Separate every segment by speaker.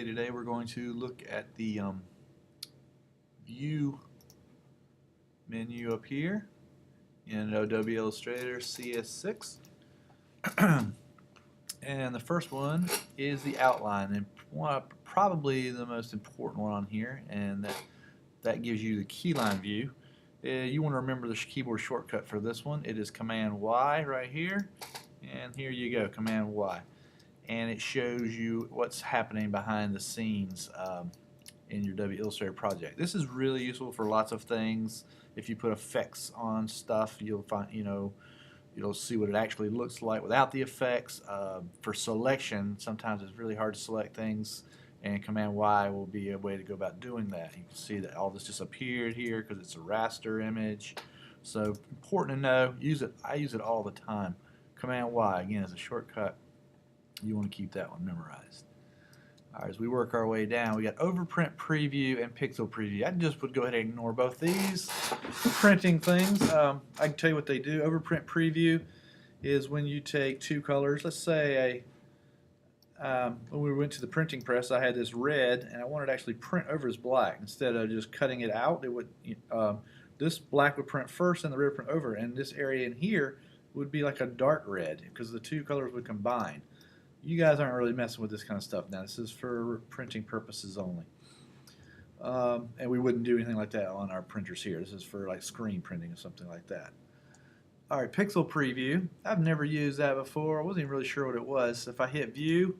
Speaker 1: Okay, today we're going to look at the View menu up here in Adobe Illustrator CS6. And the first one is the outline, and probably the most important one on here, and that gives you the keyline view. You want to remember the keyboard shortcut for this one. It is Command Y right here, and here you go, Command Y. And it shows you what's happening behind the scenes in your Adobe Illustrator project. This is really useful for lots of things. If you put effects on stuff, you'll find, you'll see what it actually looks like without the effects. For selection, sometimes it's really hard to select things, and Command Y will be a way to go about doing that. You can see that all this just appeared here because it's a raster image. So important to know. Use it. I use it all the time. Command Y again is a shortcut. You want to keep that one memorized. All right, as we work our way down, we got overprint preview and pixel preview. I just would go ahead and ignore both these printing things. I can tell you what they do. Overprint preview is when you take two colors. Let's say when we went to the printing press, I had this red, and I wanted to actually print over as black instead of just cutting it out. It would this black would print first, and the red would print over, and this area in here would be like a dark red because the two colors would combine. You guys aren't really messing with this kind of stuff now. This is for printing purposes only. And we wouldn't do anything like that on our printers here. This is for like screen printing or something like that. All right, pixel preview. I've never used that before. I wasn't even really sure what it was. If I hit view,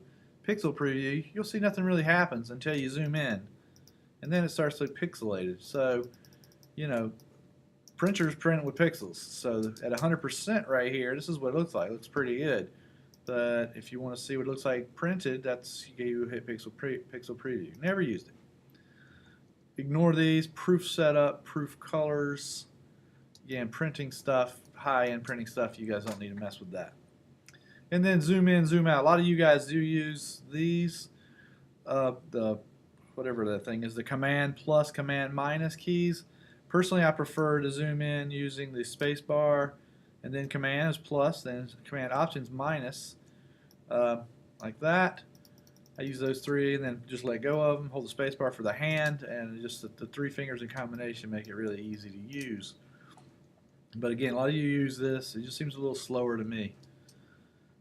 Speaker 1: pixel preview, you'll see nothing really happens until you zoom in. And then it starts to look pixelated. So, printers print with pixels. So at 100% right here, this is what it looks like. It looks pretty good. But if you want to see what it looks like printed, you hit pixel preview. Never used it. Ignore these. Proof setup, proof colors. Again, printing stuff, high-end printing stuff, you guys don't need to mess with that. And then zoom in, zoom out. A lot of you guys do use these, whatever that thing is, the Command plus, Command minus keys. Personally, I prefer to zoom in using the space bar, and then Command is plus, then Command Options minus, like that. I use those three and then just let go of them, hold the space bar for the hand, and just the three fingers in combination make it really easy to use. But again, a lot of you use this. It just seems a little slower to me.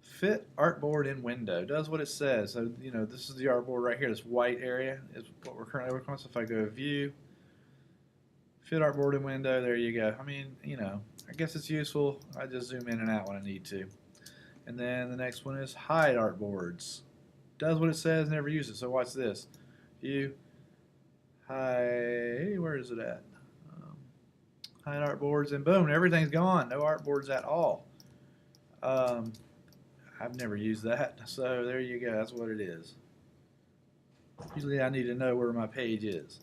Speaker 1: Fit artboard in window. Does what it says. So, this is the artboard right here. This white area is what we're currently working on. So if I go view, fit artboard in window, there you go. I mean, I guess it's useful. I just zoom in and out when I need to. And then the next one is hide artboards. Does what it says, never use it. So watch this. View, hide, where is it at? Hide artboards, and boom, everything's gone. No artboards at all. I've never used that. So there you go. That's what it is. Usually I need to know where my page is.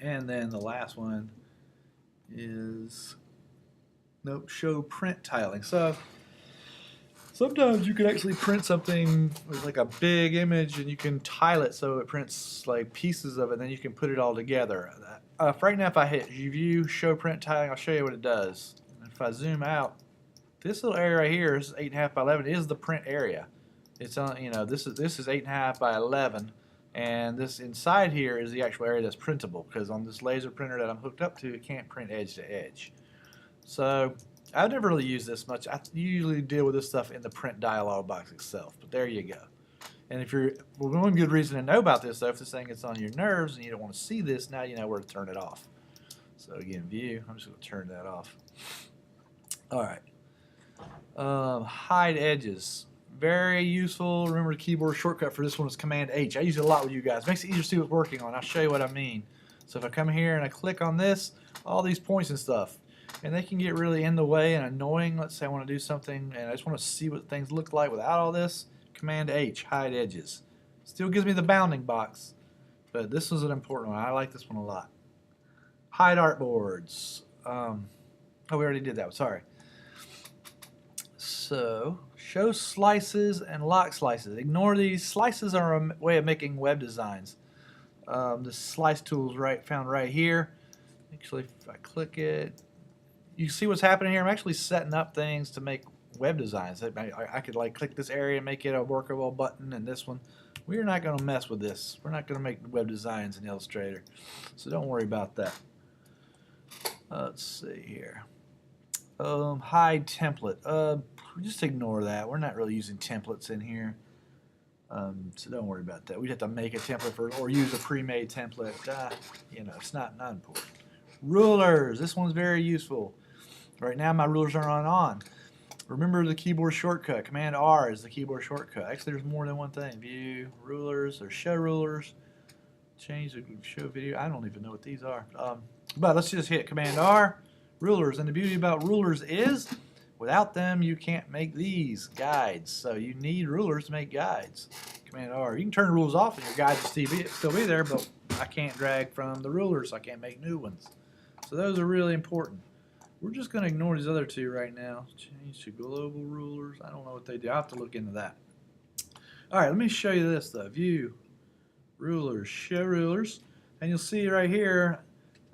Speaker 1: And then the last one is show print tiling. So sometimes you can actually print something with like a big image, and you can tile it so it prints like pieces of it, and then you can put it all together. Right now, if I hit view, show print tiling, I'll show you what it does. And if I zoom out, this little area right here is 8.5 by 11 is the print area. It's on, this is 8.5 by 11. And this inside here is the actual area that's printable, because on this laser printer that I'm hooked up to, it can't print edge to edge. So I've never really used this much. I usually deal with this stuff in the print dialog box itself, but there you go. And if one good reason to know about this, though, if this thing gets on your nerves and you don't want to see this, now you know where to turn it off. So again, view, I'm just going to turn that off. All right. Hide edges. Very useful. Remember, the keyboard shortcut for this one is Command H. I use it a lot with you guys. Makes it easier to see what's working on. I'll show you what I mean. So if I come here and I click on this, all these points and stuff, and they can get really in the way and annoying. Let's say I want to do something and I just want to see what things look like without all this. Command H, hide edges. Still gives me the bounding box, but this is an important one. I like this one a lot. Hide artboards. Oh, we already did that. Sorry. So, show slices and lock slices. Ignore these. Slices are a way of making web designs. The slice tool is found right here. Actually, if I click it, you see what's happening here. I'm actually setting up things to make web designs. I could like click this area and make it a workable button, and this one. We're not going to mess with this. We're not going to make web designs in Illustrator, so don't worry about that. Let's see here. Hide template. Just ignore that. We're not really using templates in here, so don't worry about that. We'd have to make a template or use a pre-made template. You know, it's not important. Rulers. This one's very useful. Right now my rulers aren't on. Remember the keyboard shortcut. Command R is the keyboard shortcut. Actually, there's more than one thing. View, rulers, or show rulers. Change the show video. I don't even know what these are. But let's just hit Command R. Rulers. And the beauty about rulers is, without them, you can't make these guides. So you need rulers to make guides. Command R. You can turn the rules off and your guides will still be there, but I can't drag from the rulers, so I can't make new ones. So those are really important. We're just going to ignore these other two right now. Change to global rulers. I don't know what they do. I'll have to look into that. All right, let me show you this though. View, rulers, show rulers. And you'll see right here,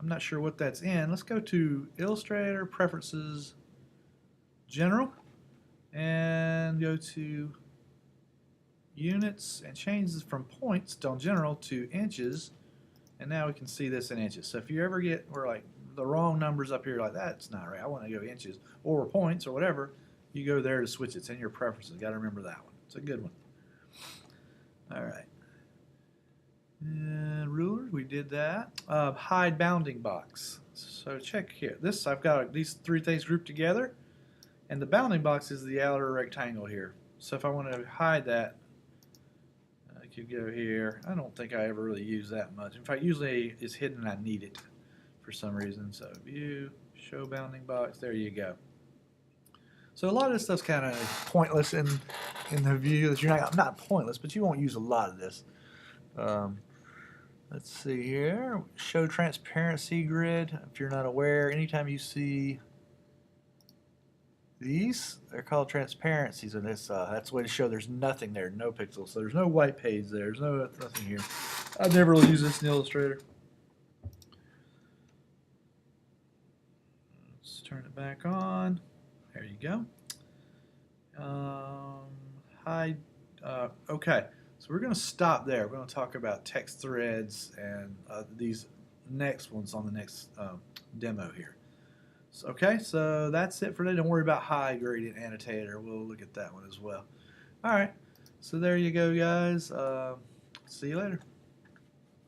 Speaker 1: I'm not sure what that's in. Let's go to Illustrator, Preferences, General, and go to Units and change this from points on General to inches. And now we can see this in inches. So if you ever get, we're like, the wrong numbers up here like that's not right. I want to go inches or points or whatever. You go there to switch it. It's in your preferences. Got to remember that one. It's a good one. All right. And rulers, we did that. Hide bounding box. So check here. This I've got these three things grouped together, and the bounding box is the outer rectangle here. So if I want to hide that, I could go here. I don't think I ever really use that much. In fact, usually it's hidden and I need it for some reason. So view, show bounding box, there you go. So a lot of this stuff's kind of pointless in the view. That you're not pointless, but you won't use a lot of this. Let's see here. Show transparency grid. If you're not aware, anytime you see these, they're called transparencies, and that's a way to show there's nothing there, no pixels. So there's no white page there. There's nothing here. I've never really used this in Illustrator. Turn it back on. There you go. Hide. Okay, so we're going to stop there. We're going to talk about text threads and these next ones on the next demo here. So, okay, so that's it for today. Don't worry about hide gradient annotator. We'll look at that one as well. All right, so there you go, guys. See you later.